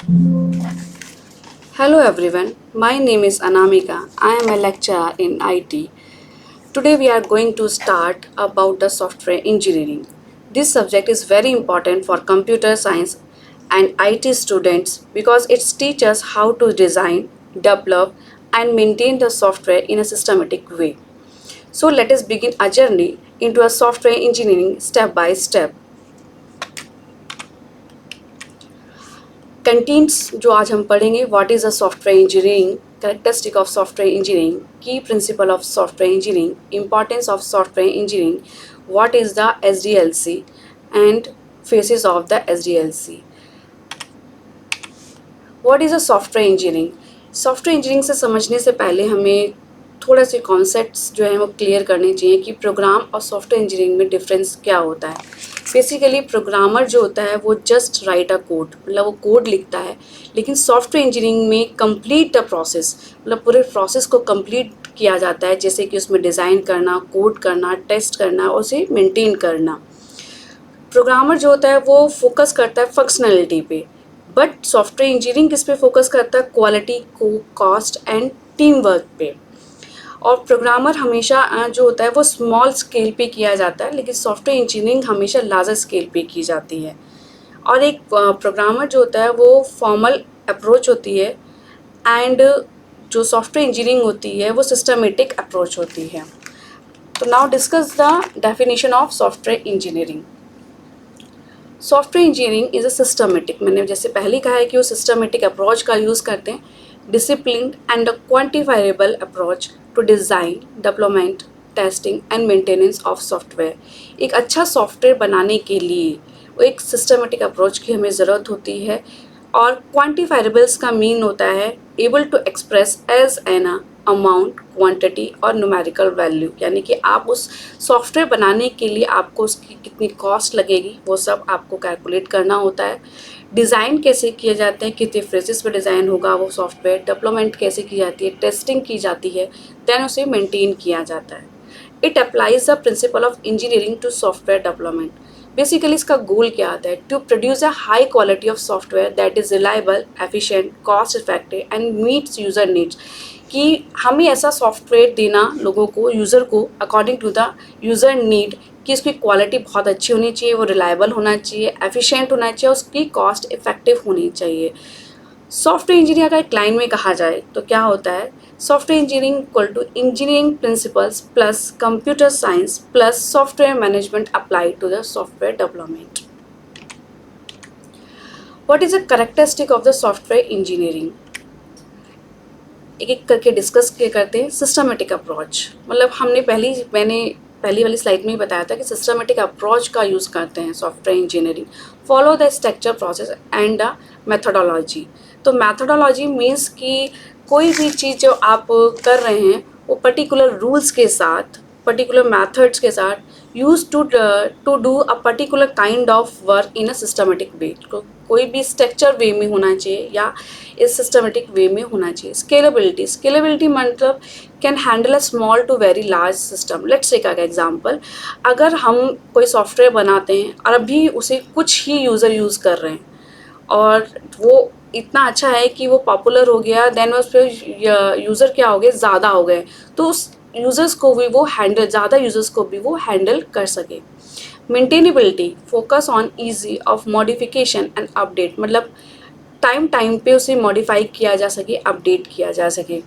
Hello everyone, my name is Anamika. I am a lecturer in IT. Today we are going to start about the software engineering. This subject is very important for computer science and IT students because it teaches how to design, develop and maintain the software in a systematic way. So let us begin a journey into a software engineering step by step. Contents जो आज हम पढ़ेंगे, what is a software engineering, characteristic of software engineering, की principle of software engineering, importance of software engineering, what is the SDLC and phases of the SDLC. What is a software engineering? Software engineering से समझने से पहले हमें थोड़े से concepts जो हैं वो क्लियर करने चाहिए कि प्रोग्राम और सॉफ्टवेयर इंजीनियरिंग में डिफरेंस क्या होता है. बेसिकली प्रोग्रामर जो होता है वो जस्ट राइट अ कोड, मतलब वो कोड लिखता है, लेकिन सॉफ्टवेयर इंजीनियरिंग में कंप्लीट द प्रोसेस, मतलब पूरे प्रोसेस को कंप्लीट किया जाता है, जैसे कि उसमें डिज़ाइन करना, कोड करना, टेस्ट करना और उसे मेंटेन करना. प्रोग्रामर जो होता है वो फोकस करता है फंक्शनैलिटी पे, बट सॉफ्टवेयर इंजीनियरिंग किस पे फोकस करता है? क्वालिटी को, कॉस्ट एंड टीम वर्क पे. और प्रोग्रामर हमेशा जो होता है वो स्मॉल स्केल पे किया जाता है, लेकिन सॉफ्टवेयर इंजीनियरिंग हमेशा लार्जर स्केल पे की जाती है. और एक प्रोग्रामर जो होता है वो फॉर्मल अप्रोच होती है एंड जो सॉफ्टवेयर इंजीनियरिंग होती है वो सिस्टमेटिक अप्रोच होती है. तो now discuss the definition of software engineering. Software engineering is a systematic, मैंने जैसे पहले कहा है कि वो सिस्टमेटिक अप्रोच का यूज़ करते हैं, discipline and a quantifiable approach to design, development, testing and maintenance of software. एक अच्छा सॉफ्टवेयर बनाने के लिए वो एक सिस्टमेटिक अप्रोच की हमें ज़रूरत होती है. और क्वान्टिफाइबल्स का मीन होता है able to express as an amount, quantity और न्यूमेरिकल वैल्यू, यानी कि आप उस सॉफ्टवेयर बनाने के लिए आपको उसकी कितनी कॉस्ट लगेगी वो सब आपको कैलकुलेट करना होता है. डिज़ाइन कैसे किए जाते हैं, कितने फेजेस पे डिज़ाइन होगा वो सॉफ्टवेयर, डेवलपमेंट कैसे की जाती है, टेस्टिंग की जाती है, देन उसे मेंटेन किया जाता है. It applies the principle of engineering to software development. Basically इसका गोल क्या आता है? To produce a high quality of software that is reliable, efficient, cost effective and meets user needs. कि हमें ऐसा सॉफ्टवेयर देना लोगों को, यूज़र को, according to the user need, कि उसकी क्वालिटी बहुत अच्छी होनी चाहिए, वो रिलायबल होना चाहिए, एफिशिएंट होना चाहिए, उसकी कॉस्ट इफेक्टिव होनी चाहिए. सॉफ्टवेयर इंजीनियर का एक लाइन में कहा जाए तो क्या होता है? Software engineering equal to engineering principles plus computer science plus software management applied to the software development. What is the characteristic of the software engineering? एक एक करके डिस्कस करते हैं. सिस्टमेटिक अप्रोच, मतलब मैंने पहली वाली स्लाइड में ही बताया था कि सिस्टमेटिक अप्रोच का यूज़ करते हैं software engineering. Follow the structure, process and the methodology. तो मेथोडोलॉजी मीन्स कि कोई भी चीज़ जो आप कर रहे हैं वो पर्टिकुलर रूल्स के साथ, पर्टिकुलर मेथड्स के साथ use to do a particular kind of work in a systematic way. कोई भी स्ट्रक्चर वे में होना चाहिए या इस सिस्टमेटिक वे में होना चाहिए. स्केलेबिलिटी, स्केलेबिलिटी मतलब can handle a small to very large system. Let's take a example. अगर हम कोई सॉफ्टवेयर बनाते हैं और अभी उसे कुछ ही यूज़र यूज़ कर रहे हैं और वो इतना अच्छा है कि वो पॉपुलर हो गया, देन उस पर यूज़र क्या हो गए, ज़्यादा हो गए, तो उस यूज़र्स को भी वो हैंडल, ज़्यादा यूज़र्स को भी वो हैंडल कर सके. Maintainability, focus on easy of modification and update, मतलब टाइम पे उसे मॉडिफाई किया जा सके, अपडेट किया जा सके.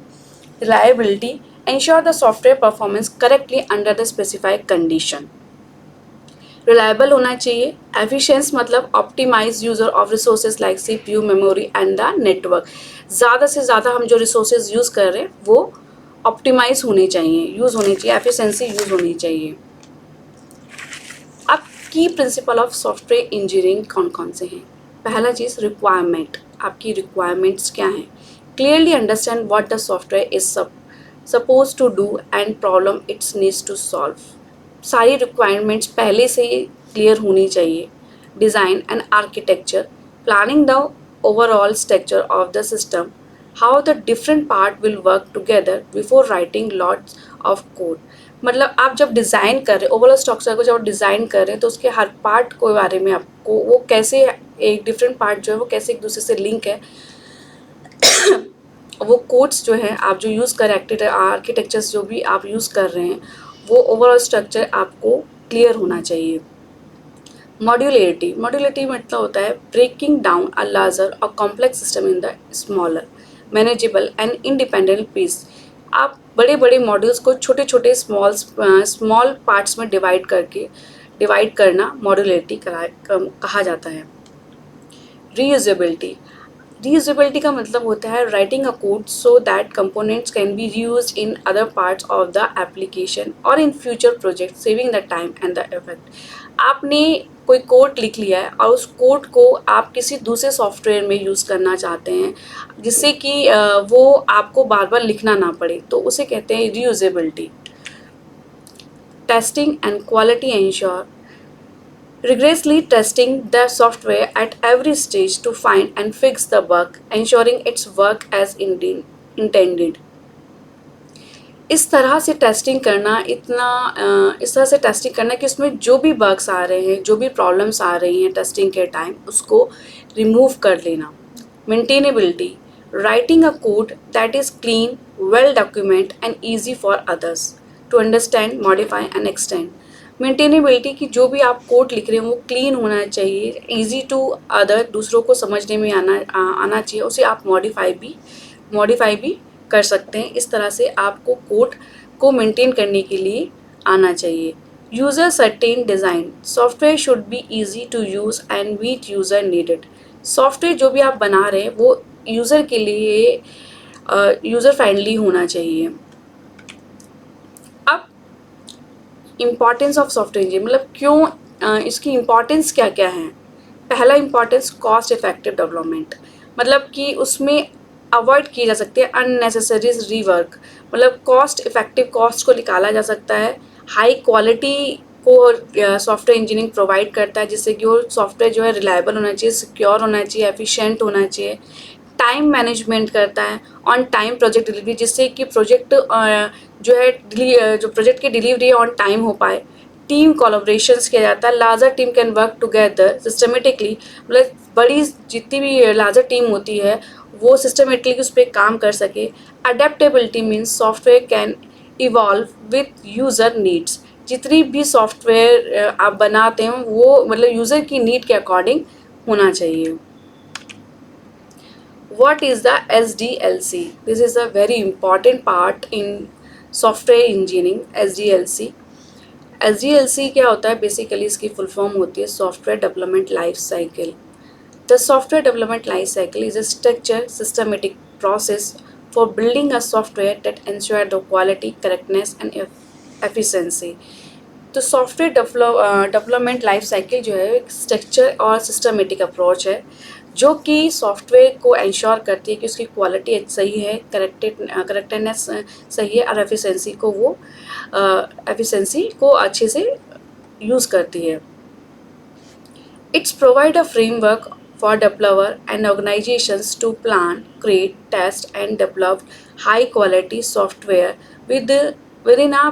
Reliability, ensure the software performance correctly under the specified condition. Reliable होना चाहिए. एफिशिएंस मतलब optimize user of resources like CPU, memory and the network. ज़्यादा से ज़्यादा हम जो रिसोर्सेज यूज़ कर रहे हैं वो ऑप्टिमाइज होने चाहिए, यूज़ होनी चाहिए, एफिशिएंसी यूज़ होनी चाहिए. अब की प्रिंसिपल ऑफ सॉफ्टवेयर इंजीनियरिंग कौन कौन से हैं? पहला चीज़ रिक्वायरमेंट. आपकी रिक्वायरमेंट्स क्या हैं? Clearly understand what the software is suppose to do and problem it's needs to solve. सारी रिक्वायरमेंट्स पहले से ही क्लियर होनी चाहिए. Design and architecture, planning the overall structure of the system, how the different part will work together before writing lots of code. मतलब आप जब design कर रहे हैं, ओवरऑल स्ट्रक्चर को जब डिज़ाइन कर रहे हैं तो उसके हर पार्ट के बारे में आपको वो कैसे एक डिफरेंट पार्ट जो है वो कैसे एक दूसरे से लिंक है, वो कोड्स जो है आप जो यूज़ कर आर्किटेक्चर्स जो भी आप यूज़ कर रहे हैं वो ओवरऑल स्ट्रक्चर आपको क्लियर होना चाहिए। मॉड्यूलरिटी मतलब होता है ब्रेकिंग डाउन अ लार्जर और complex system in the smaller manageable and independent piece. आप बड़े बड़े मॉड्यूल्स को छोटे छोटे स्मॉल पार्ट्स में डिवाइड करना मॉड्यूलरिटी कहा जाता है। रीयूजेबिलिटी का मतलब होता है writing a code so that components can be reused in other parts of the application और in future project, saving the time and the effect. आपने कोई कोड लिख लिया है और उस कोड को आप किसी दूसरे सॉफ्टवेयर में यूज़ करना चाहते हैं जिससे कि वो आपको बार बार लिखना ना पड़े, तो उसे कहते हैं reusability. Testing and quality ensure rigorously testing the software at every stage to find and fix the bug, ensuring its work as intended. इस तरह से टेस्टिंग करना कि उसमें जो भी बग्स आ रहे हैं, जो भी प्रॉब्लम्स आ रही हैं टेस्टिंग के टाइम, उसको रिमूव कर लेना। Maintainability, writing a code that is clean, well document and easy for others to understand, modify and extend. Maintainability की जो भी आप कोड लिख रहे हैं वो क्लीन होना चाहिए, ईजी टू अदर, दूसरों को समझने में आना चाहिए, उसे आप मॉडिफाई भी कर सकते हैं। इस तरह से आपको कोड को मेंटेन करने के लिए आना चाहिए। User certain design, software should be easy to use and meet user needed. Software जो भी आप बना रहे हैं वो यूज़र के लिए यूज़र फ्रेंडली होना चाहिए। अब इम्पॉर्टेंस ऑफ सॉफ्टवेयर इंजीनियरिंग मतलब क्यों इसकी इम्पॉर्टेंस क्या क्या है। पहला इम्पॉर्टेंस कॉस्ट इफेक्टिव डेवलपमेंट, मतलब कि उसमें अवॉइड किए जा सकते हैं अननेसेसरी रीवर्क, मतलब कॉस्ट इफेक्टिव कॉस्ट को निकाला जा सकता है। हाई क्वालिटी को सॉफ्टवेयर इंजीनियरिंग प्रोवाइड करता है जिससे कि वो सॉफ्टवेयर जो है रिलायबल होना चाहिए, सिक्योर होना चाहिए, एफिशिएंट होना चाहिए। टाइम मैनेजमेंट करता है, ऑन टाइम प्रोजेक्ट डिलीवरी, जिससे कि प्रोजेक्ट जो प्रोजेक्ट की डिलीवरी ऑन टाइम हो पाए। टीम कोलैबोरेशंस किया जाता है, larger team can work together systematically, मतलब बड़ी जितनी भी लार्जर टीम होती है वो सिस्टमेटिकली उस पर काम कर सके। Adaptability means software can evolve with user needs, जितनी भी सॉफ्टवेयर आप बनाते हैं वो मतलब यूज़र की नीड के अकॉर्डिंग होना चाहिए। What is the SDLC? This is a very important part in software engineering. SDLC क्या होता है? बेसिकली इसकी फुल फॉर्म होती है software development life cycle. The software development life cycle is a structure systematic process for building a software that ensure the quality, correctness and efficiency. तो software development life cycle जो है एक structure और systematic approach है जो कि software को ensure करती है कि उसकी क्वालिटी सही है, करेक्टनेस सही है और एफिशिएंसी को अच्छे से यूज़ करती है। It's provide a framework for developer and organisations to plan, create, test and develop high quality software within a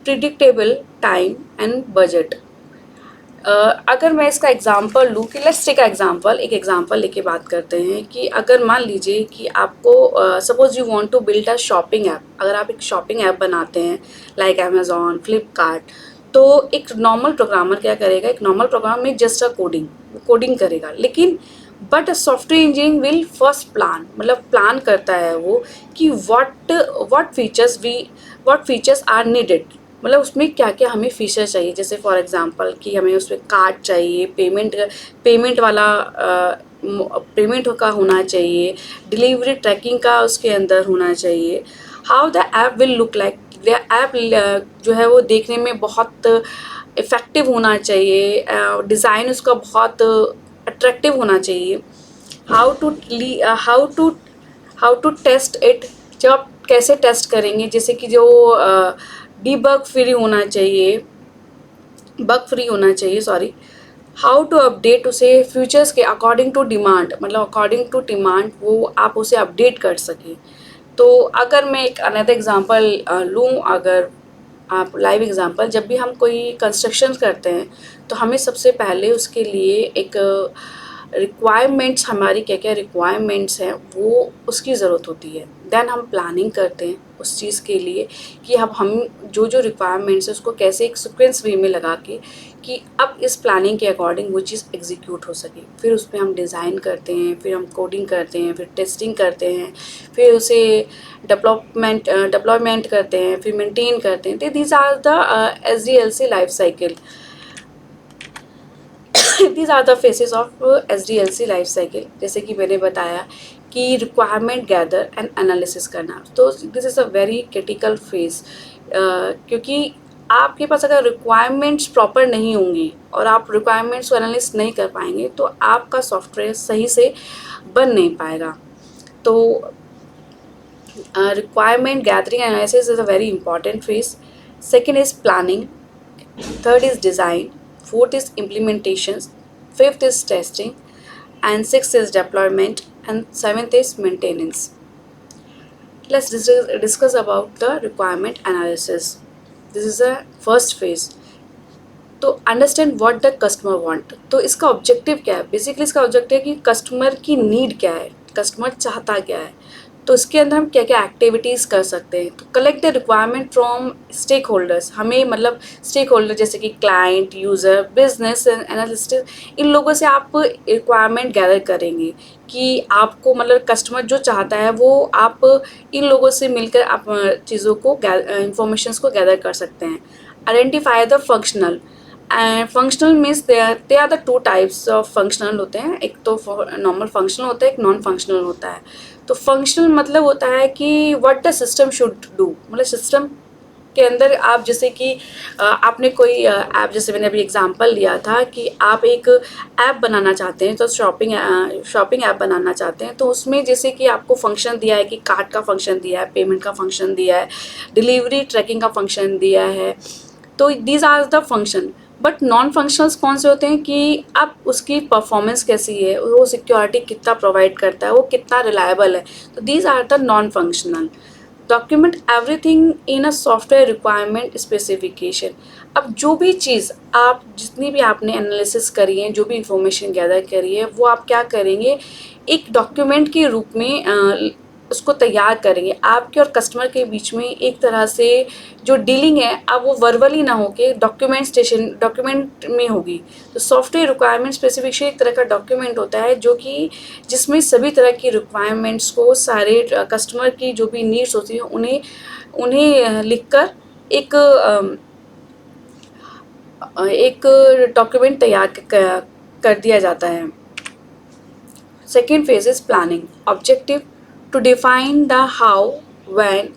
predictable time and budget. अगर मैं इसका एग्जांपल लूँ कि लेट्स टेक एक एग्जांपल लेके बात करते हैं कि अगर मान लीजिए कि आपको suppose you want to build a shopping app, अगर आप एक शॉपिंग ऐप बनाते हैं लाइक अमेज़ॉन, फ्लिपकार्ट, तो एक नॉर्मल प्रोग्रामर क्या करेगा, एक नॉर्मल प्रोग्राम में जस्ट अ कोडिंग करेगा, लेकिन but software engineering will first plan, मतलब प्लान करता है वो कि व्हाट फीचर्स आर नीडेड, मतलब उसमें क्या क्या हमें फीचर चाहिए। जैसे फॉर एग्जांपल कि हमें उसमें कार्ड चाहिए, पेमेंट का होना चाहिए, डिलीवरी ट्रैकिंग का उसके अंदर होना चाहिए। How the app will look like, the app जो है वो देखने में बहुत इफ़ेक्टिव होना चाहिए, डिज़ाइन उसका बहुत अट्रैक्टिव होना चाहिए। हाउ टू टेस्ट इट, जब आप कैसे टेस्ट करेंगे, जैसे कि जो बग फ्री होना चाहिए सॉरी। हाउ टू अपडेट उसे फ्यूचर्स के अकॉर्डिंग टू डिमांड, मतलब अकॉर्डिंग टू डिमांड वो आप उसे अपडेट कर सकें। तो अगर मैं एक अनदर एग्जांपल लूँ, अगर आप लाइव एग्जांपल, जब भी हम कोई कंस्ट्रक्शन करते हैं तो हमें सबसे पहले उसके लिए एक रिक्वायरमेंट्स, हमारी क्या क्या रिक्वायरमेंट्स हैं वो उसकी ज़रूरत होती है। देन हम प्लानिंग करते हैं उस चीज़ के लिए कि अब हम जो जो रिक्वायरमेंट्स है उसको कैसे एक सीक्वेंस वे में लगा के कि अब इस प्लानिंग के अकॉर्डिंग वो चीज़ एग्जीक्यूट हो सके। फिर उसमें हम डिज़ाइन करते हैं, फिर हम कोडिंग करते हैं, फिर टेस्टिंग करते हैं, फिर उसे डेवलपमेंट करते हैं, फिर मेंटेन करते हैं। तो these are the SDLC life cycle. These are the phases of SDLC life cycle. जैसे कि मैंने बताया कि रिक्वायरमेंट गैदर एंड एनालिसिस करना, तो this is a very critical phase, क्योंकि आपके पास अगर रिक्वायरमेंट्स प्रॉपर नहीं होंगी और आप रिक्वायरमेंट्स को एनालिसिस नहीं कर पाएंगे तो आपका सॉफ्टवेयर सही से बन नहीं पाएगा। तो requirement gathering analysis is a very important phase. Second is planning. Third is design. Fourth is implementations. Fifth is testing. And sixth is deployment. And seventh is maintenance. Let's discuss about the requirement analysis. This is the first phase. तो understand what the customer want. तो इसका objective क्या है? Basically इसका objective है कि customer की need क्या है, कस्टमर चाहता क्या है। तो इसके अंदर हम क्या क्या एक्टिविटीज़ कर सकते हैं। तो collect the requirement from stakeholders. हमें मतलब स्टेक होल्डर जैसे कि क्लाइंट, यूज़र, बिजनेस एनालिस्ट, इन लोगों से आप रिक्वायरमेंट गैदर करेंगे कि आपको मतलब कस्टमर जो चाहता है वो आप इन लोगों से मिलकर आप चीज़ों को इंफॉर्मेशन को गैदर कर सकते हैं। Identify the functional. And functional means they are the two types of functional होते हैं। एक तो नॉर्मल फंक्शनल होता है, एक नॉन फंक्शनल होता है। तो फंक्शनल मतलब होता है कि what the system should do, मतलब सिस्टम के अंदर आप जैसे कि आपने कोई ऐप, जैसे मैंने अभी एग्जांपल लिया था कि आप एक ऐप बनाना चाहते हैं, तो शॉपिंग ऐप बनाना चाहते हैं, तो उसमें जैसे कि आपको फंक्शन दिया है कि कार्ट का फंक्शन दिया है, पेमेंट का फंक्शन दिया है, डिलीवरी ट्रैकिंग का फंक्शन दिया है। तो these are the function. But non functionals कौन से होते हैं कि अब उसकी परफॉर्मेंस कैसी है, वो सिक्योरिटी कितना प्रोवाइड करता है, वो कितना रिलायबल है। तो these are the non functional. Document everything in a software requirement specification. अब जो भी चीज़ आप जितनी भी आपने एनालिसिस करी है, जो भी इंफॉर्मेशन गैदर करी है, वो आप क्या करेंगे, एक डॉक्यूमेंट के रूप में उसको तैयार करेंगे। आपके और कस्टमर के बीच में एक तरह से जो डीलिंग है अब वो वर्बली ना होके डॉक्यूमेंट में होगी। तो सॉफ्टवेयर रिक्वायरमेंट स्पेसिफिकेशन एक तरह का डॉक्यूमेंट होता है जो कि जिसमें सभी तरह की रिक्वायरमेंट्स को, सारे कस्टमर की जो भी नीड्स होती हैं उन्हें लिखकर एक डॉक्यूमेंट तैयार कर दिया जाता है। Second phase is planning. Objective to define the how, when,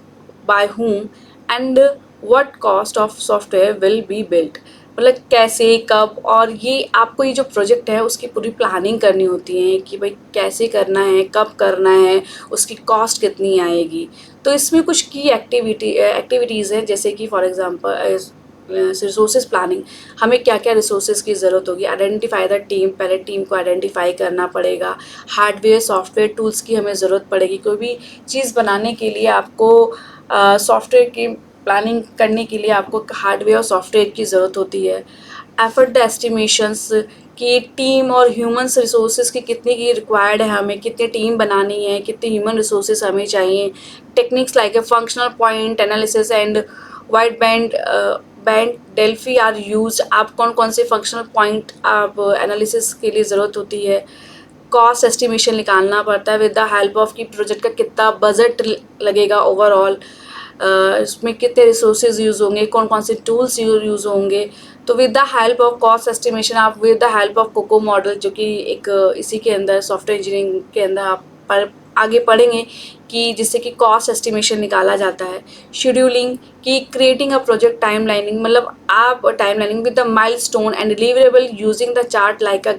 by whom and what cost of software will be built. मतलब कैसे, कब, और ये आपको ये जो प्रोजेक्ट है उसकी पूरी प्लानिंग करनी होती है कि भाई कैसे करना है, कब करना है, उसकी कॉस्ट कितनी आएगी। तो इसमें कुछ की एक्टिविटीज़ हैं, जैसे कि फॉर एग्जांपल रिसोर्सेज प्लानिंग। हमें क्या क्या रिसोर्सेज की ज़रूरत होगी। आइडेंटिफाई द टीम, पहले टीम को आइडेंटिफाई करना पड़ेगा। हार्डवेयर सॉफ्टवेयर टूल्स की हमें ज़रूरत पड़ेगी। कोई भी चीज़ बनाने के लिए आपको सॉफ्टवेयर की प्लानिंग करने के लिए आपको हार्डवेयर और सॉफ्टवेयर की ज़रूरत होती है। एफर्ट द एस्टिमेशंस कि टीम और ह्यूमन्स रिसोर्सेज की कितनी की रिक्वायर्ड है, हमें कितनी टीम बनानी है, कितने ह्यूमन रिसोर्सेज हमें चाहिए। Techniques like a functional point analysis and wide band Delphi are use. आप कौन कौन से फंक्शनल पॉइंट आप एनालिसिस के लिए ज़रूरत होती है। कॉस्ट एस्टिमेशन निकालना पड़ता है विद द हेल्प ऑफ कि प्रोजेक्ट का कितना बजट लगेगा ओवरऑल, इसमें कितने रिसोर्सेज यूज़ होंगे, कौन कौन से टूल्स यूज़ होंगे। तो with the help of cost estimation आप with the help of coco model, जो कि एक इसी के अंदर सॉफ्टवेयर इंजीनियरिंग के अंदर आप आगे पढ़ेंगे कि जिससे कि कॉस्ट एस्टिमेशन निकाला जाता है। शेड्यूलिंग कि क्रिएटिंग अ प्रोजेक्ट टाइमलाइनिंग, मतलब आप timelining with the milestone and deliverable using the chart like a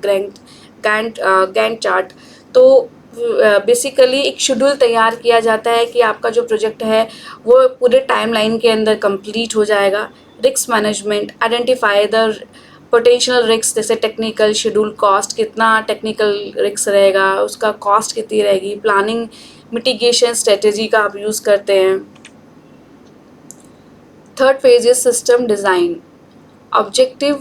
Gantt chart. तो बेसिकली एक शेड्यूल तैयार किया जाता है कि आपका जो प्रोजेक्ट है वो पूरे टाइमलाइन के अंदर कंप्लीट हो जाएगा। Risk management, identify the potential risk, जैसे टेक्निकल, शेड्यूल, कॉस्ट, कितना टेक्निकल रिस्क रहेगा, उसका कॉस्ट कितनी रहेगी। प्लानिंग मिटिगेशन स्ट्रेटेजी का आप यूज़ करते हैं। Third phase is system design. Objective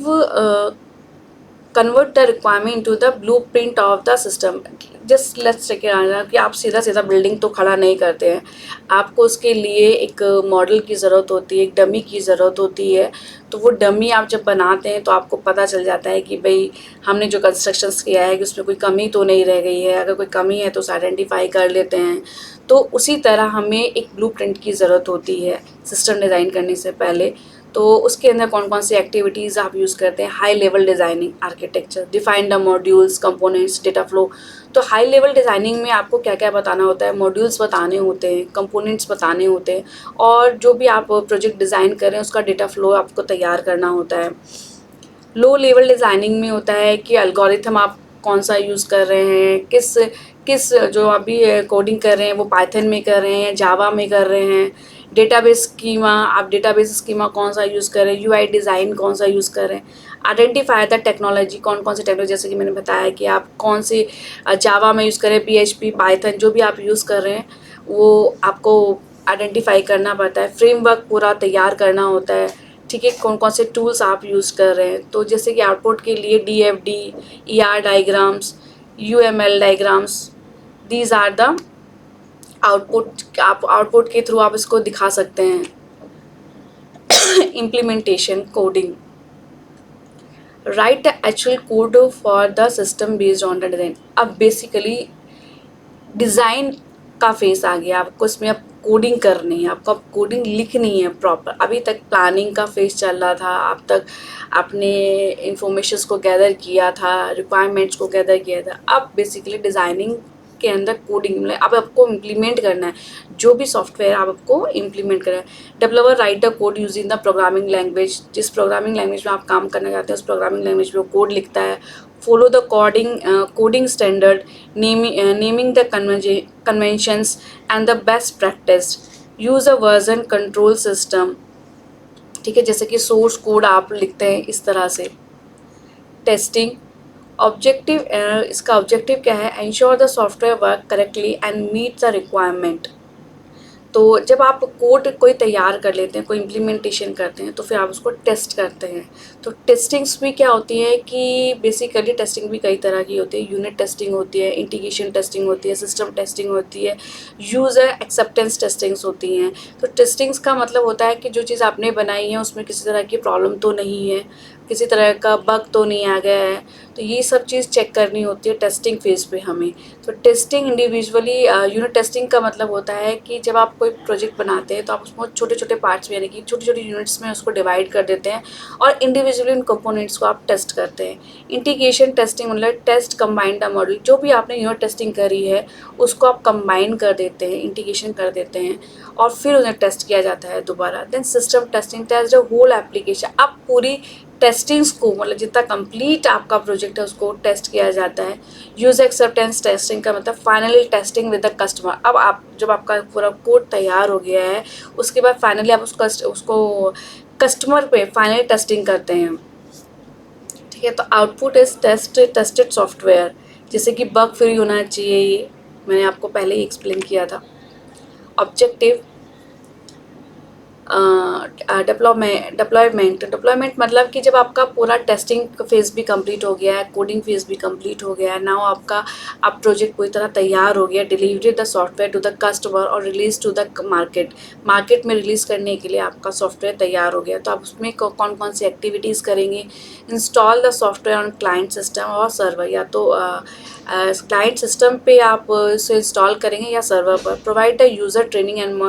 convert the requirement into the blueprint of the system. Just let's take कि आप सीधा सीधा बिल्डिंग तो खड़ा नहीं करते हैं, आपको उसके लिए एक मॉडल की ज़रूरत होती है, एक डमी की ज़रूरत होती है। तो वो डमी आप जब बनाते हैं तो आपको पता चल जाता है कि भाई हमने जो कंस्ट्रक्शंस किया है कि उसमें कोई कमी तो नहीं रह गई है, अगर कोई कमी है तो उसे आइडेंटिफाई कर लेते हैं। तो उसी तरह हमें एक ब्लूप्रिंट की ज़रूरत होती है सिस्टम डिज़ाइन करने से पहले। तो उसके अंदर कौन कौन सी एक्टिविटीज़ आप यूज़ करते हैं? High level designing architecture, define the modules, components, data flow. तो हाई लेवल डिज़ाइनिंग में आपको क्या क्या बताना होता है? मॉड्यूल्स बताने होते हैं, कंपोनेंट्स बताने होते हैं, और जो भी आप प्रोजेक्ट डिज़ाइन कर रहे हैं उसका डेटा फ्लो आपको तैयार करना होता है। लो लेवल डिज़ाइनिंग में होता है कि एल्गोरिथम आप कौन सा यूज़ कर रहे हैं, किस किस जो अभी कोडिंग कर रहे हैं वो पाइथन में कर रहे हैं, जावा में कर रहे हैं। डेटाबेस स्कीमा, आप डेटाबेस स्कीमा कौन सा यूज़ कर रहे हैं, यूआई डिज़ाइन कौन सा यूज़ कर रहे हैं। आइडेंटिफाई द टेक्नोलॉजी, कौन कौन सी टेक्नोलॉजी, जैसे कि मैंने बताया कि आप कौन सी जावा में यूज़ करें, पीएचपी, पाइथन, जो भी आप यूज़ कर रहे हैं वो आपको आइडेंटिफाई करना पड़ता है। फ्रेमवर्क पूरा तैयार करना होता है, ठीक है, कौन कौन से टूल्स आप यूज़ कर रहे हैं। तो जैसे कि आउटपुट के लिए DFD, ER diagrams, UML diagrams, these are the output. आप आउटपुट के थ्रू आप इसको दिखा सकते हैं। Implementation coding, write the actual code for the system based on the design. अब बेसिकली डिज़ाइन का फेस आ गया, आपको इसमें अब कोडिंग करनी है, आपको अब कोडिंग लिखनी है प्रॉपर। अभी तक प्लानिंग का फेस चल रहा था, अब तक आपने इंफॉर्मेशंस को गैदर किया था, रिक्वायरमेंट्स को गैदर किया था। अब बेसिकली डिज़ाइनिंग के अंदर कोडिंग में अब आपको इम्प्लीमेंट करना है, जो भी सॉफ्टवेयर आप आपको इम्प्लीमेंट करना है। Developer right the code using the programming language, जिस प्रोग्रामिंग लैंग्वेज में आप काम करना चाहते हैं उस प्रोग्रामिंग लैंग्वेज में वो कोड लिखता है। Follow the coding standard, naming the conventions and the best practice, use a version control system, ठीक है, जैसे कि सोर्स कोड आप लिखते हैं इस तरह से। टेस्टिंग ऑब्जेक्टिव, इसका ऑब्जेक्टिव क्या है? Ensure the software work correctly and meet the requirement. तो जब आप कोड कोई तैयार कर लेते हैं, कोई इम्प्लीमेंटेशन करते हैं, तो फिर आप उसको टेस्ट करते हैं। तो टेस्टिंग्स भी क्या होती है कि बेसिकली टेस्टिंग भी कई तरह की होती है। यूनिट टेस्टिंग होती है, इंटीग्रेशन टेस्टिंग होती है, सिस्टम टेस्टिंग होती है, यूज़र एक्सेप्टेंस टेस्टिंग्स होती हैं। तो टेस्टिंग्स का मतलब होता है कि जो चीज़ आपने बनाई है उसमें किसी तरह की प्रॉब्लम तो नहीं है, किसी तरह का बग तो नहीं आ गया है, तो ये सब चीज़ चेक करनी होती है टेस्टिंग फेज़ पे हमें। तो टेस्टिंग इंडिविजुअली, यूनिट टेस्टिंग का मतलब होता है कि जब आप कोई प्रोजेक्ट बनाते हैं तो आप उसको छोटे छोटे पार्ट्स में, यानी कि छोटी छोटी यूनिट्स में उसको डिवाइड कर देते हैं और इंडिविजुअली उन कंपोनेंट्स को आप टेस्ट करते हैं। इंटीग्रेशन टेस्टिंग मतलब टेस्ट कंबाइंड द मॉडल, जो भी आपने यूनिट टेस्टिंग करी है उसको आप कंबाइन कर देते हैं, इंटीग्रेशन कर देते हैं और फिर उन्हें टेस्ट किया जाता है दोबारा। Then system testing, test the whole application. अब पूरी टेस्टिंग्स को, मतलब जितना कंप्लीट आपका प्रोजेक्ट है उसको टेस्ट किया जाता है। यूज़र एक्सेप्टेंस टेस्टिंग का मतलब finally testing with the customer. अब आप जब आपका पूरा कोड तैयार हो गया है उसके बाद फाइनली आप उसको कस्टमर पे फाइनली टेस्टिंग करते हैं, ठीक है। तो आउटपुट इज टेस्टेड सॉफ्टवेयर, जैसे कि बग फ्री होना चाहिए, ये मैंने आपको पहले ही एक्सप्लेन किया था। ऑब्जेक्टिव डिप्लॉयमेंट मतलब कि जब आपका पूरा टेस्टिंग फेज़ भी कंप्लीट हो गया है, कोडिंग फेज़ भी कंप्लीट हो गया है, नाउ आपका अब प्रोजेक्ट पूरी तरह तैयार हो गया, delivery the software to the customer और रिलीज़ टू द मार्केट में रिलीज़ करने के लिए आपका सॉफ्टवेयर तैयार हो गया। तो आप उसमें कौन कौन सी एक्टिविटीज़ करेंगे? Install the software on client system और सर्वर, या तो क्लाइंट सिस्टम पे आप इसे इंस्टॉल करेंगे या सर्वर पर। Provide the user training and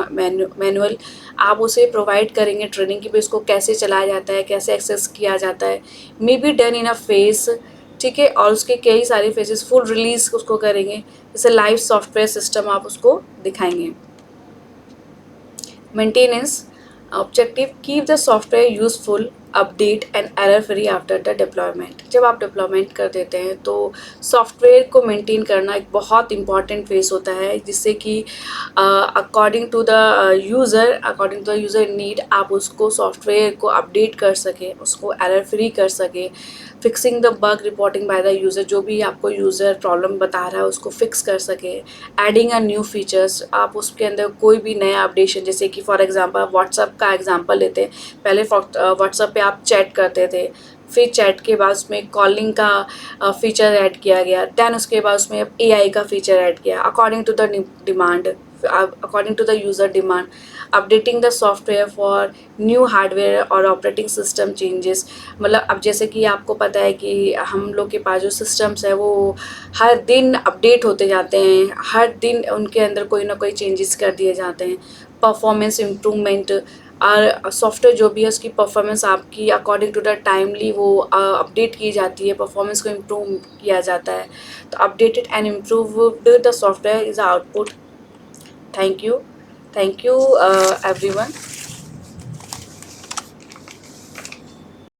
manual, आप उसे प्रोवाइड करेंगे ट्रेनिंग की भी, उसको कैसे चलाया जाता है, कैसे एक्सेस किया जाता है। May be done in a face, ठीक है, और उसके कई सारे फेजेस। फुल रिलीज़ उसको करेंगे, जैसे लाइव सॉफ्टवेयर सिस्टम आप उसको दिखाएंगे। Maintenance objective, keep the software useful, update and error free after the deployment. जब आप डिप्लॉयमेंट कर देते हैं तो सॉफ्टवेयर को मेंटेन करना एक बहुत इंपॉर्टेंट फेस होता है, जिससे कि according to the user need आप उसको सॉफ्टवेयर को अपडेट कर सकें, उसको एरर फ्री कर सकें। Fixing the bug reporting by the user, जो भी आपको यूज़र प्रॉब्लम बता रहा है उसको फिक्स कर सके। एडिंग अ न्यू फीचर्स, आप उसके अंदर कोई भी नया अपडेशन, जैसे कि फॉर एग्जांपल व्हाट्सएप का एग्जांपल लेते हैं। पहले व्हाट्सएप पे आप चैट करते थे, फिर चैट के बाद उसमें कॉलिंग का फीचर ऐड किया गया, दैन उसके बाद उसमें AI का फीचर ऐड किया according to the demand, according to the user demand, updating the software for new hardware और ऑपरेटिंग सिस्टम चेंजेस। मतलब अब जैसे कि आपको पता है कि हम लोग के पास जो सिस्टम्स है वो हर दिन अपडेट होते जाते हैं, हर दिन उनके अंदर कोई ना कोई चेंजेस कर दिए जाते हैं, परफॉर्मेंस इम्प्रूवमेंट, और सॉफ्टवेयर जो भी है उसकी परफॉर्मेंस आपकी अकॉर्डिंग टू द टाइमली वो अपडेट की जाती है, परफॉर्मेंस को इम्प्रूव किया जाता है। तो updated and improved the software is output. Thank you, thank you everyone.